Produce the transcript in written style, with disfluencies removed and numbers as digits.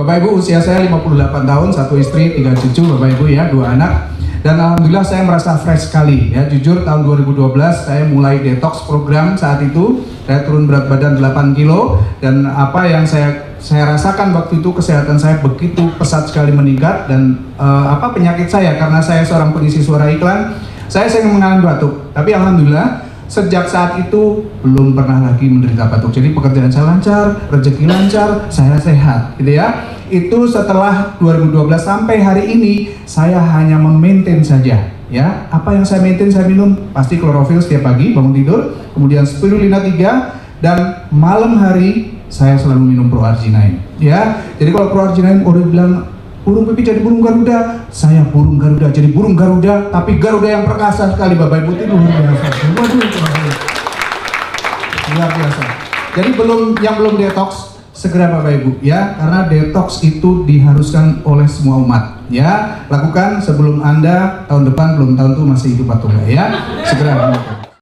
Bapak Ibu, usia saya 58 tahun, 1 istri, 3 cucu, Bapak Ibu ya, 2 anak. Dan alhamdulillah saya merasa fresh sekali ya. Jujur tahun 2012 saya mulai detox program. Saat itu saya turun berat badan 8 kilo. Dan apa yang saya rasakan waktu itu, kesehatan saya begitu pesat sekali meningkat. Dan penyakit saya, karena saya seorang pengisi suara iklan, saya sering mengalami batuk. Tapi alhamdulillah sejak saat itu belum pernah lagi menderita batuk. Jadi pekerjaan saya lancar, rezeki lancar, saya sehat gitu ya. Itu setelah 2012 sampai hari ini saya hanya memaintain saja ya. Apa yang saya maintain, saya minum pasti klorofil setiap pagi bangun tidur, kemudian spirulina 3, dan malam hari saya selalu minum Pro-Arginine ya. Jadi kalau Pro-Arginine udah bilang burung pipit jadi burung Garuda, saya burung Garuda jadi burung Garuda, tapi Garuda yang perkasa sekali Bapak Ibu, itu luar biasa. Luar biasa. Jadi yang belum detox segera Bapak Ibu ya, karena detox itu diharuskan oleh semua umat ya. Lakukan sebelum Anda tahun depan belum tahu tuh masih hidup atau enggak ya. Segera.